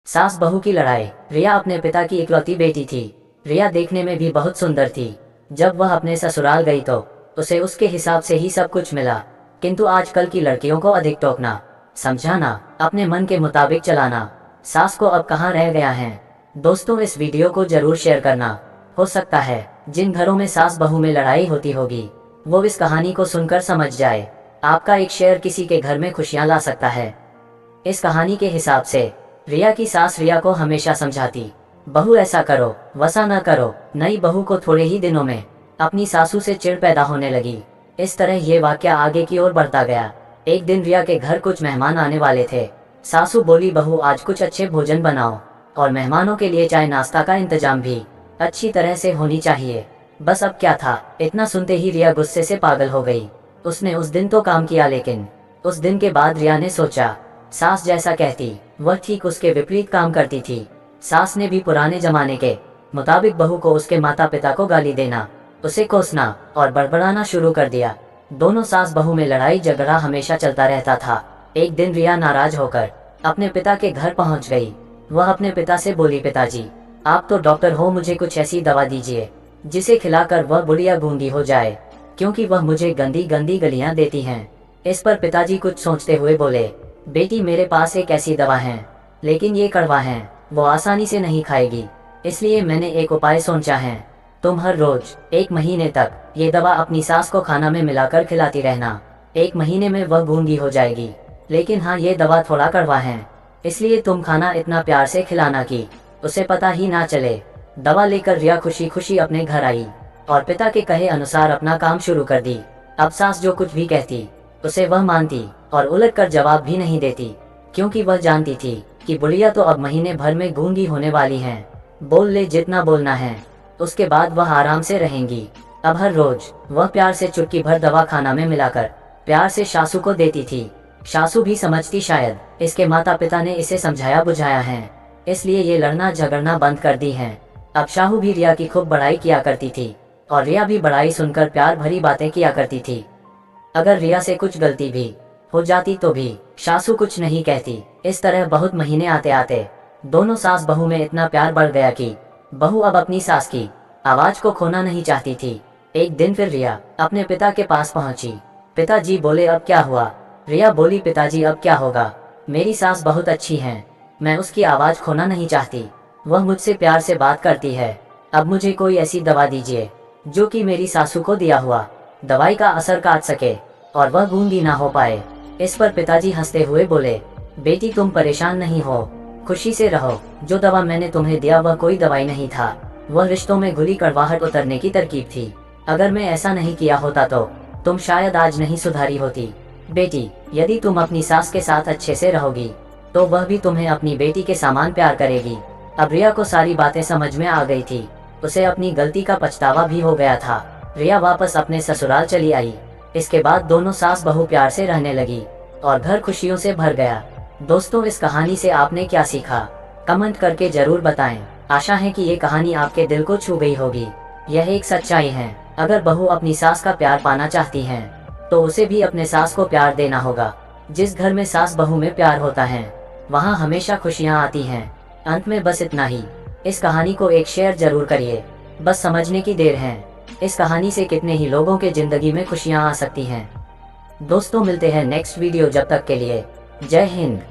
सास बहू की लड़ाई। रिया अपने पिता की इकलौती बेटी थी। रिया देखने में भी बहुत सुंदर थी। जब वह अपने ससुराल गई तो उसे उसके हिसाब से ही सब कुछ मिला। किंतु आजकल की लड़कियों को अधिक टोकना, समझाना, अपने मन के मुताबिक चलाना सास को अब कहाँ रह गया है। दोस्तों, इस वीडियो को जरूर शेयर करना। हो सकता है जिन घरों में सास बहू में लड़ाई होती होगी वो इस कहानी को सुनकर समझ जाए। आपका एक शेयर किसी के घर में खुशियां ला सकता है। इस कहानी के हिसाब से रिया की सास रिया को हमेशा समझाती, बहू ऐसा करो, वसा न करो। नई बहू को थोड़े ही दिनों में अपनी सासू से चिढ़ पैदा होने लगी। इस तरह ये वाकया आगे की ओर बढ़ता गया। एक दिन रिया के घर कुछ मेहमान आने वाले थे। सासू बोली, बहू आज कुछ अच्छे भोजन बनाओ और मेहमानों के लिए चाय नाश्ता का इंतजाम भी अच्छी तरह से होनी चाहिए। बस अब क्या था, इतना सुनते ही रिया गुस्से से पागल हो गई। उसने उस दिन तो काम किया, लेकिन उस दिन के बाद रिया ने सोचा सास जैसा कहती वह ठीक उसके विपरीत काम करती थी। सास ने भी पुराने जमाने के मुताबिक बहू को उसके माता पिता को गाली देना, उसे कोसना और बड़बड़ाना शुरू कर दिया। दोनों सास बहू में लड़ाई झगड़ा हमेशा चलता रहता था। एक दिन रिया नाराज होकर अपने पिता के घर पहुंच गई। वह अपने पिता से बोली, पिताजी आप तो डॉक्टर हो, मुझे कुछ ऐसी दवा दीजिए जिसे खिलाकर वह बुढ़िया गूंगी हो जाए, क्योंकि वह मुझे गंदी गंदी गलियां देती हैं। इस पर पिताजी कुछ सोचते हुए बोले, बेटी मेरे पास एक ऐसी दवा है, लेकिन ये कड़वा है, वो आसानी से नहीं खाएगी। इसलिए मैंने एक उपाय सोचा है। तुम हर रोज 1 महीने तक ये दवा अपनी सास को खाना में मिलाकर खिलाती रहना। 1 महीने में वह गूंगी हो जाएगी। लेकिन हाँ, ये दवा थोड़ा कड़वा है, इसलिए तुम खाना इतना प्यार से खिलाना कि उसे पता ही ना चले। दवा लेकर रिया खुशी खुशी अपने घर आई और पिता के कहे अनुसार अपना काम शुरू कर दी। अब सास जो कुछ भी कहती उसे वह मानती और उलट कर जवाब भी नहीं देती, क्योंकि वह जानती थी कि बुढ़िया तो अब महीने भर में गूंगी होने वाली हैं। बोल ले जितना बोलना है, उसके बाद वह आराम से रहेंगी। अब हर रोज वह प्यार से चुटकी भर दवा खाना में मिलाकर प्यार से सासू को देती थी। सासू भी समझती शायद इसके माता पिता ने इसे समझाया बुझाया है, इसलिए ये लड़ना झगड़ना बंद कर दी है। अब शाहू भी रिया की खूब बड़ाई किया करती थी और रिया भी बड़ाई सुनकर प्यार भरी बातें किया करती थी। अगर रिया से कुछ गलती भी हो जाती तो भी सासू कुछ नहीं कहती। इस तरह बहुत महीने आते आते दोनों सास बहू में इतना प्यार बढ़ गया कि बहू अब अपनी सास की आवाज को खोना नहीं चाहती थी। एक दिन फिर रिया अपने पिता के पास पहुंची। पिताजी बोले, अब क्या हुआ? रिया बोली, पिताजी अब क्या होगा, मेरी सास बहुत अच्छी है, मैं उसकी आवाज खोना नहीं चाहती, वह मुझसे प्यार से बात करती है। अब मुझे कोई ऐसी दवा दीजिए जो कि मेरी सासू को दिया हुआ दवाई का असर काट सके और वह गूंगी ना हो पाए। इस पर पिताजी हंसते हुए बोले, बेटी तुम परेशान नहीं हो, खुशी से रहो। जो दवा मैंने तुम्हें दिया वह कोई दवाई नहीं था, वह रिश्तों में घुली कड़वाहट उतरने की तरकीब थी। अगर मैं ऐसा नहीं किया होता तो तुम शायद आज नहीं सुधारी होती। बेटी, यदि तुम अपनी सास के साथ अच्छे से रहोगी तो वह भी तुम्हें अपनी बेटी के समान प्यार करेगी। अब रिया को सारी बातें समझ में आ गई थी। उसे अपनी गलती का पछतावा भी हो गया था। रिया वापस अपने ससुराल चली आई। इसके बाद दोनों सास बहू प्यार से रहने लगी और घर खुशियों से भर गया। दोस्तों, इस कहानी से आपने क्या सीखा, कमेंट करके जरूर बताएं। आशा है कि ये कहानी आपके दिल को छू गई होगी। यह एक सच्चाई है, अगर बहू अपनी सास का प्यार पाना चाहती है तो उसे भी अपने सास को प्यार देना होगा। जिस घर में सास बहू में प्यार होता है वहाँ हमेशा खुशियाँ आती हैं। अंत में बस इतना ही, इस कहानी को एक शेयर जरूर करिए, बस समझने की देर है। इस कहानी से कितने ही लोगों के जिंदगी में खुशियाँ आ सकती हैं। दोस्तों, मिलते हैं नेक्स्ट वीडियो, जब तक के लिए जय हिंद।